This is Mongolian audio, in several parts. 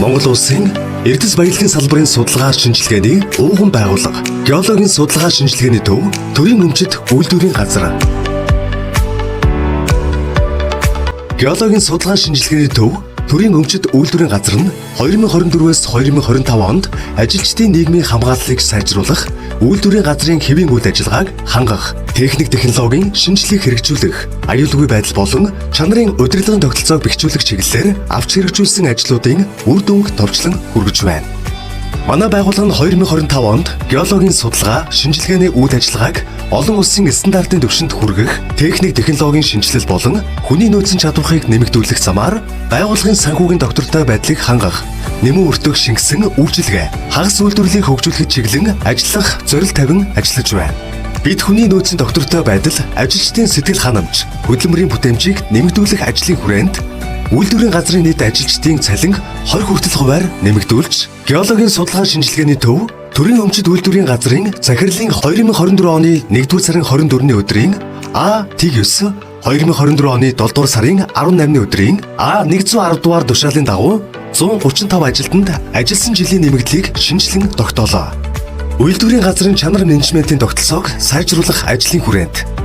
Монгол улсын эрдэс баялагын салбарын судалгаа шинжилгээний ууган байгууллага, геологийн судалгаа шинжилгээний төв, төрийн өмчит үйлдвэрийн газар. Геологийн судалгаа шинжилгээний төв, төрийн өмчит үйлдвэрийн газар нь 2024-өөс 2025 онд ажилчдын нийгмийн хамгааллыг сайжруулах, үйлдвэрийн газрын хэвийн үйл ажиллагааг хангах, техник технологийн шинжилгээг хэрэгжүүлэх, аюулгүй байдал болон чанарын удирдлагын тогтолцоог бэхжүүлэх чиглэлээр авч хэрэгжүүлсэн ажлуудын үр дүнг товчлон хүргэж байна. Манай байгууллага нь 2025 онд геологийн судалгаа, шинжилгээний үйл ажиллагааг олон улсын стандартын түвшинд хүргэх, техник технологийн шинжилэл болон хүний нөөцийн чадварыг нэмэгдүүлэх замаар байгууллагын санхүүгийн доктортой байдлыг хангах, нэмэн өртөх шингэсэн үйлчилгээ, хагас үйлдвэрлэлийг хөгжүүлэхэд чиглэн ажиллах зорилт тавин ажиллаж байна. Бид хүний нөөцийн доктортой байдал, ажилчдын сэтгэл ханамж, хөдөлмөрийн бүтээмжийг нэмэгдүүлэх ажлын хүрээнд үйлдвэрийн газрын нийт ажилчдын цалин 20 хүртэл хувиар нэмэгдүүлж, геологийн судалгаа шинжилгээний төв, төрийн өмчит үйлдвэрийн газрын захирлын 2024 оны 1-р сарын 24-ний өдрийн А-9, 2024 оны 7-р сарын 18-ны өдрийн А-110 дугаар тушаалын дагуу 135 ажилтнанд ажилласан жилийн нэмэгдлийг шинжилэн тогтоолоо. Үйлдвэрийн газрын чанар менежментийн тогтолцоог сайжруулах ажлын хүрээнд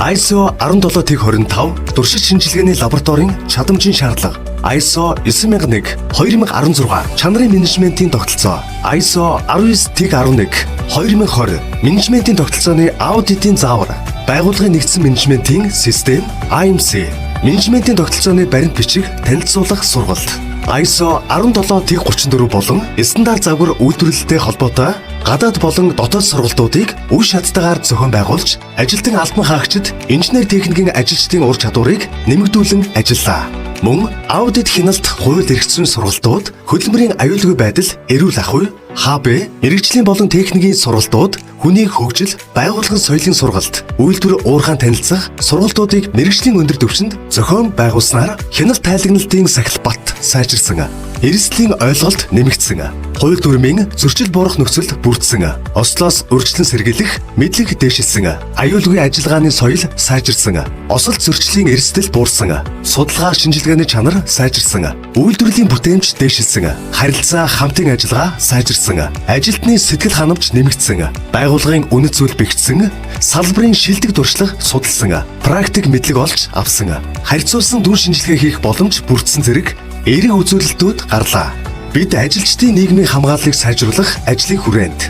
ISO 17025 туршид шинжилгээний лабораторийн чадамжийн шаардлага, ISO 9001 2016 чанарын менежментийн тогтолцоо, ISO 19-11 2020 менежментийн тогтолцооны аудитын заавар, байгууллагын нэгдсэн менежментийн систем IMC, менежментийн тогтолцооны баримт бичиг танилцуулах сургалт, ISO 17-34 болон стандарт загвар үйлдвэрлэлтэй холбоотой гадаад болон дотоод сургалтуудыг үе шаттайгаар зохион байгуулж, ажилтан албан хаагчид, инженер техникийн ажилчдын ур чадварыг нэмэгдүүлэн ажиллаа. Мөн аудит хяналт хууль эрх зүйн сургалтууд, хөдөлмөрийн аюулгүй байдал, эрүүл ахуй, ХБ, мэрэгжлийн болон техникийн сургалтууд, хүнийг хөгжил, байгууллагын соёлын сургалт, үйлдвэр уурхайн танилцах сургалтуудыг мэрэгжлийн өндөр түвшинд зохион байгуулснаар хяналт тайлагналтын сахил бат сайжирсан, эрсдлийн ойлголт нэмэгдсэн, хууль дүрмийн зөрчил буурах нөхцөл бүрдсэн, ослоос урьдчилан сэргийлэх мэдлэг дээшилсэн, аюулгүй ажиллагааны соёл сайжирсан, осолт зөрчлийн эрсдэл буурсан, судалгаа шинжилгээний чанар сайжирсан, үйлдвэрлэлийн бүтээмж дээшилсэн, харилцаа хамтын ажиллагаа сайжирсан, ажилтны сэтгэл ханамж нэмэгдсэн, байгууллагын үнэт зүйл бэхжсэн, салбарын шилдэг дуршлаг судалсан, практик мэдлэг олж авсан, харьцуулсан дүн шинжилгээ хийх боломж бүрдсэн зэрэг эерэг үзүүлэлтүүд гарлаа. Бид ажилчдын нийгмийн хамгааллыг сайжруулах ажлын хүрээнд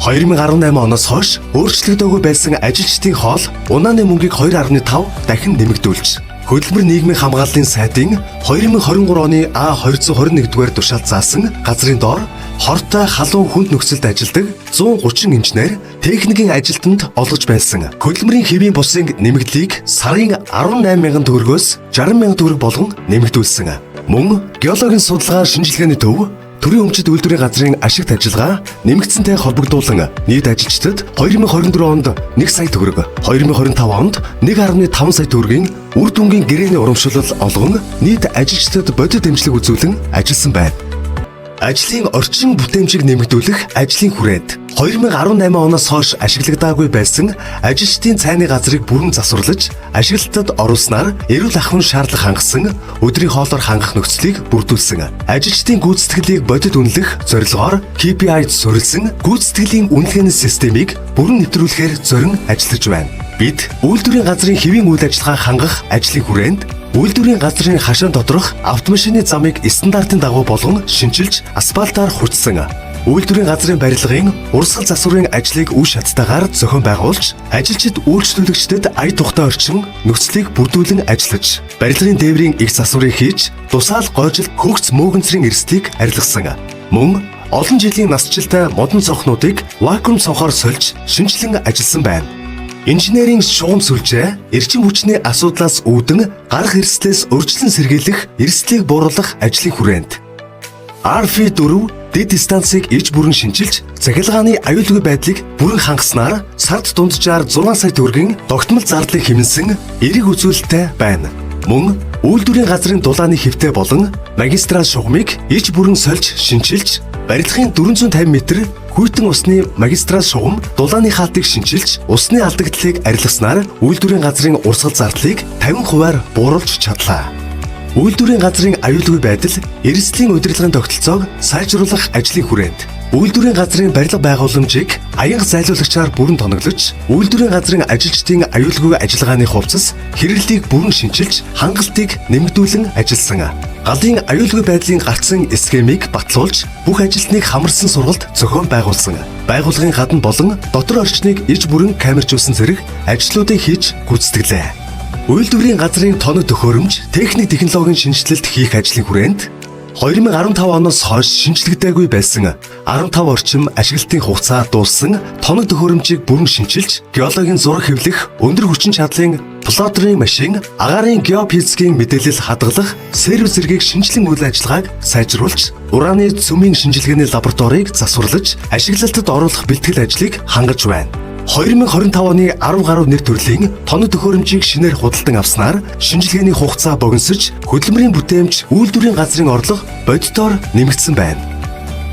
2018 оноос хойш өөрчлөгдөөгүй байсан ажилчдын хоол унааны мөнгийг 2.5 дахин нэмэгдүүлж, хөдөлмөр нийгмийн хамгааллын сайдын 2023 оны А221-р тушаалд заасан газрын доор хортой халуун хүнд нөхцөлд ажилладаг 130 инженер, техникийн ажилтнанд олгож байсан хөдөлмөрийн хэвийн бусын нэмэгдлийг сарын 18,000 төгрөгөөс 60,000 төгрөг болгон нэмэгдүүлсэн. Мөн геологийн судалгаа шинжилгээний төв, төрийн өмчит үйлдвэрийн газрын ашигт ажиллагаа нэмэгдсэнтэй холбогдуулан нийт ажилчдад 2024 онд 1 сая төгрөг, 2025 онд 1.5 сая төгрөгийн үр дүнгийн гэрээний урамшуулал олгон нийт ажилчдад бодит дэмжлэг үзүүлэн ажилласан байна. Ажлын орчин бүтээмжийг нэмэгдүүлэх ажлын хүрээнд 2018 оноос хойш ашиглагдаагүй байсан ажилчдын цайны газрыг бүрэн засварлаж, ашиглалтад оруулснаар эрүүл ахуйн шаардлага хангасан, өдрийн хоолоор хангах нөхцөлийг бүрдүүлсэн, ажилчдын гүйцэтгэлийг бодит үнэлэх зорилгоор KPI суурилсан гүйцэтгэлийн үнэлгээний системийг бүрэн нэвтрүүлэхээр зорин ажиллаж байна. Бид үйлдвэрийн газрын хэвийн үйл ажиллагаа хангах ажлын хүрээнд үйлдвэрийн газрын хашаан доторх автомашины замыг стандартын дагуу болгон шинжилж, асфальтаар хүчсэн, үйлдвэрийн газрын барилгын урсгал засварын ажлыг үе шаттайгаар зохион байгуулж, ажилчид үйлчлүүлэгчдэд ая тухтай орчин нөхцөлийг бүрдүүлэн ажиллаж, барилгын дээврийн их засварыг хийж, тусаал гойжил хөгц мөөгөнцрийн эрсдлийг арилгасан. Мөн олон жилийн насжилтай модон цонхнуудыг вакуум цонхоор сольж, шинжилэн ажилласан байна. Инженерийн шугам сүлжээ, эрчим хүчний асуудлаас үүдэн гарах эрсдлээс урьдчилан сэргийлэх, эрсдлийг бууруулах ажлын хүрээнд RF4 дэд станцыг иж бүрэн шинжилж, цахилгааны аюулгүй байдлыг бүрэн хангаснаар сард дунджаар 6 сая төгрөгийн тогтмол зардлыг хэмнэсэн эерэг үзүүлэлттэй байна. Мөн үйлдвэрийн газрын дулааны хэвтэй болон магистрал шугамыг иж бүрэн сольж шинжилж, барилгын 450 м хүйтэн усны магистрал шугам дулааны хаалтыг шинжилж, усны алдагдлыг арилгаснаар үйлдвэрийн газрын урсгал зардлыг 50% бууруулж чадлаа. Үйлдвэрийн газрын аюулгүй байдал, эрсдлийн удирдлагын тогтолцоог сайжруулах ажлын хүрээнд үйлдвэрийн газрын барилга байгууламжийг аянга зайлуулагчаар бүрэн тоноглож, үйлдвэрийн газрын ажилчдын аюулгүй ажиллагааны хувцас хэрэглийг бүрэн шинжилж, хангалтыг нэмэгдүүлэн ажилласан. Галын аюулгүй байдлын гарцсан схемийг батлуулж, бүх ажилтныг хамарсан сургалт зохион байгуулсан. Байгууллагын гадна болон дотор орчныг иж бүрэн камержуулсан зэрэг ажлуудыг хийж гүйцэтгэлээ. Үйлдвэрийн газрын тоног төхөөрөмж, техник технологийн шинжилэлт хийх ажлын хүрээнд 2015 оноос хойш шинжлэгдээгүй байсан 15 орчим ашиглалтын хугацаа дууссан тоног төхөөрөмжийг бүрэн шинжилж, геологийн зураг хэвлэх, өндөр хүчин чадлын плоттерийн машин, агаарын геофизикийн мэдээлэл хадгалах, сервер зэргийг шинжилэн үйл ажиллагааг сайжруулж, ураны цөмийн шинжилгээний лабораторийг засварлаж, ашиглалтад оруулах бэлтгэл ажлыг хангаж байна. 2025 оны 10 гаруй нэр төрлийн тоног төхөөрөмжийг шинээр худалдан авснаар шинжилгээний хугацаа богиносож, хөдөлмөрийн бүтээмж үйлдвэрийн газрын орлого бодитоор нэмэгдсэн байна.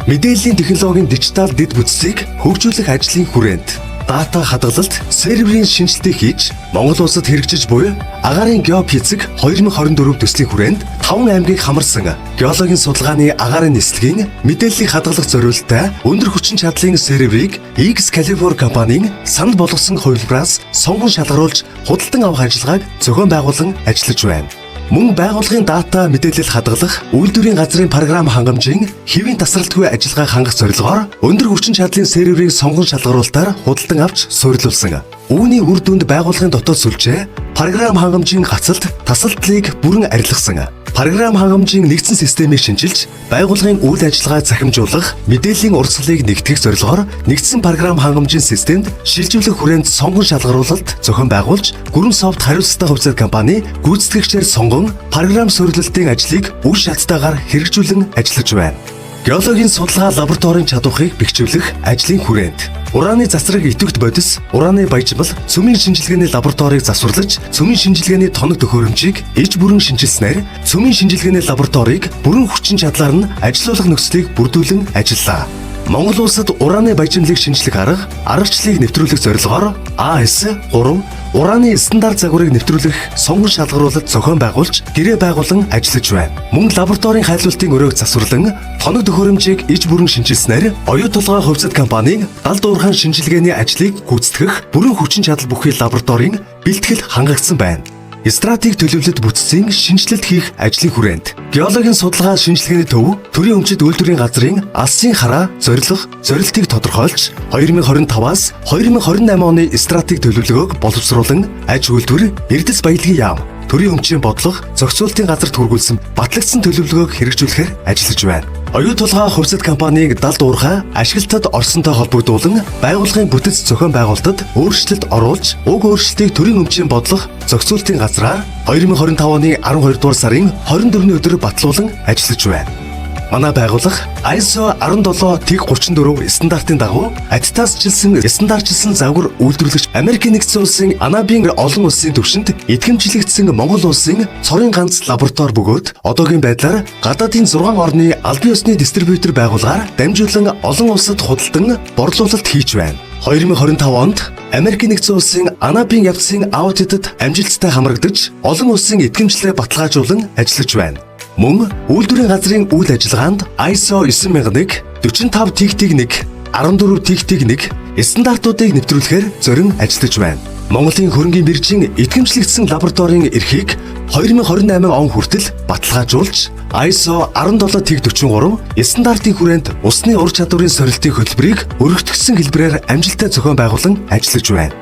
Мэдээллийн технологийн дижитал дэд бүтцийг хөгжүүлэх ажлын хүрээнд дата хадгалалт, серверийн шинжилтийг хийж, Монгол улсад хэрэгжиж буй агаарын геофизик 2024 төслийн хүрээнд 5 аймгийг хамарсан геологийн судалгааны агаарын нислэгийн мэдээллийг хадгалах зорилттой өндөр хүчин чадлын серверийг X-Calibre компанийн санал болгосон хувилбараас сонгон шалгаруулж худалдан авах ажиллагааг зохион байгуулан ажиллаж байна. Мөн байгууллагын дата мэдээлэл хадгалах, үйлдвэрийн газрын програм хангамжийн хэвийн тасралтгүй ажиллагааг хангах зорилгоор өндөр хүчин чадлын серверийг сонгон шалгаруулалтаар худалдан авч суурилуулсан. Үүний үр дүнд байгууллагын дотоод сүлжээ програм хангамжийн гацалт, тасалдлыг бүрэн арилгасан. Програм хангамжийн нэгдсэн системийг шинжилж, байгууллагын үйл ажиллагаа захимжуулах, мэдээллийн урсгалыг нэгтгэх зорилгоор нэгдсэн програм хангамжийн системд шилжүүлэх хүрээнд сонгон шалгаруулалт зохион байгуулж, Гүрэн софт хариуцлагатай хувьцаат компани гүйцэтгэгчээр сонгон програм суурилалтын ажлыг үр шаттайгаар хэрэгжүүлэн ажиллаж байна. Геологийн судалгаа лабораторийн чадварыг бэхжүүлэх ажлын хүрээнд ураны засраг идэвхт бодис, ураны баяжмал, цөмийн шинжилгээний лабораторийг засварлаж, цөмийн шинжилгээний тоног төхөөрөмжийг иж бүрэн шинжилснээр цөмийн шинжилгээний лабораторийг бүрэн хүчин чадлаар нь ажилуулах нөхцөлийг бүрдүүлэн ажиллаа. Монгол улсад ураны баяжмлыг шинжлэх арга, аргачлалыг нэвтрүүлэх зорилгоор AS-3 ураны стандарт загварыг нэвтрүүлэх сонгон шалгаруулалт зохион байгуулж, гэрээ байгуулан ажиллаж байна. Мөн лабораторийн хайлуултын өрөөг засварлан тоног төхөөрөмжийг иж бүрэн шинжилснээр оюу толгой хувьцат компаниг далд уурхайн шинжилгээний ажлыг гүйцэтгэх бүрэн хүчин чадал бүхий лабораторийн бэлтгэл хангагдсан байна. Стратеги төлөвлөлт бүтцийн шинжилэлт хийх ажлын хүрээнд геологийн судалгаа шинжилгээний төв төрийн өмчит үйлдвэрийн газрын алсын хараа зорилтыг тодорхойлж 2025-аас 2028 оны стратеги төлөвлөгөөг боловсруулан аж үйлдвэр, эрдэс баялагын яам, төрийн өмчийн бодлого, зохицуулалтын газарт хүргүүлсэн батлагдсан төлөвлөгөөг хэрэгжүүлэхээр ажиллаж байна. Оюу толгой хувьцат компаниг далд уурхай ашиглалтад орсонтой холбогдуулан байгууллагын бүтэц зохион байгуулалтад өөрчлөлт оруулж, уг өөрчлөлтийг төрийн өмчийн бодлого, зохицуулалтын газраар 2025 оны 12 дугаар сарын 24-ний өдөр батлуулан ажиллаж байна. Манай байгууллага ISO 17-34 стандартын дагуу аттестацчлсан стандартчилсан загвар үйлдвэрлэгч Америкийн нэгдсэн улсын Анабийн олон улсын түвшинд идэвхжүүлэгдсэн Монгол улсын цорын ганц лаборатори бөгөөд одоогийн байдлаар гадаадын 6 орны албан ёсны дистрибьютор байгууллагаар дамжуулан олон улсад худалдан борлуулалт хийж байна. 2025 онд Америкийн нэгдсэн улсын Анабийн явцын аудитэд амжилттай хамрагдаж, олон улсын идэвхжлээ баталгаажуулан ажиллаж байна. Мөн үйлдвэрийн газрын үйл ажиллагаанд ISO 9001, 45-1, 14-1 стандартуудыг нэвтрүүлэхээр зорин ажиллаж байна. Монголын хөрөнгийн биржийн идэвхжлэгдсэн лабораторийн эрхийг 2028 он хүртэл баталгаажуулж, ISO 17-43 стандартын хүрээнд усны ур чадварын сорилтын хөтөлбөрийг өргөтгсөн хэлбэрээр амжилттай зохион байгуулан ажиллаж байна.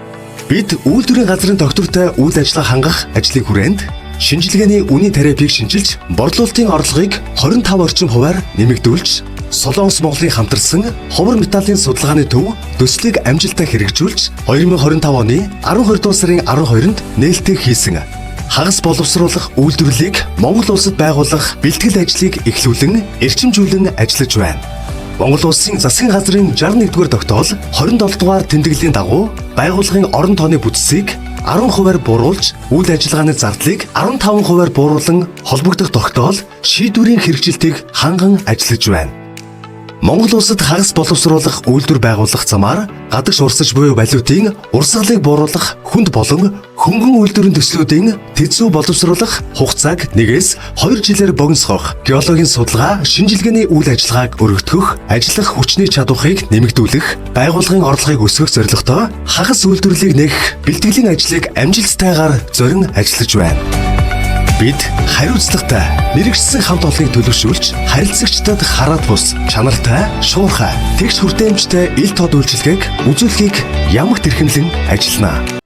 Бид үйлдвэрийн газрын тогтвортой үйл ажиллагаа хангах ажлын хүрээнд шинжилгээний үнийн тарифыг шинжилж, борлуулалтын орлогыг 25 орчим хувиар нэмэгдүүлж, Солонгос Монголын хамтарсан ховор металлын судалгааны төв төслийг амжилттай хэрэгжүүлж, 2025 оны 12 дугаар сарын 12-нд нээлттэй хийсэн. Хагас боловсруулах үйлдвэрлэлийг Монгол улсад байгуулах бэлтгэл ажлыг эхлүүлэн, эрчимжүүлэн ажиллаж байна. Монгол улсын засгийн газрын 61-р тогтоол 27 дугаар тэмдэглэлийн дагуу байгууллагын орон тооны бүтцийг 10% бууруулж, үйл ажиллагааны зардлыг 15% бууруулан холбогдох тогтоол шийдвэрийн хэрэгжилтийг ханган ажиллаж байна. Монгол улсад хагас боловсруулах үйлдвэр байгуулах замаар гадагш урсаж буй валютын урсгалыг бууруулах хүнд болон хөнгөн үйлдвэрийн төслүүдийн тэзвүү боловсруулах хугацааг 1-2 жилээр богиносгох, геологийн судалгаа, шинжилгээний үйл ажиллагааг өргөтгөх, ажиллах хүчний чадварыг нэмэгдүүлэх, байгууллагын орлогыг өсгөх зорилготой хагас үйлдвэрлэлийг нээх бэлтгэлийн ажлыг амжилттайгаар зорин ажиллаж байна. Бид хариуцлагатай, мэрэгчсэн хамт олоныг төлөвшүүлж, харилцагчдад хараад бус, чанартай, шуурхай, тэгш хүртээмжтэй ил тод үйлчилгээг үзүүлэхийг ямагт эрхэмлэн ажиллана.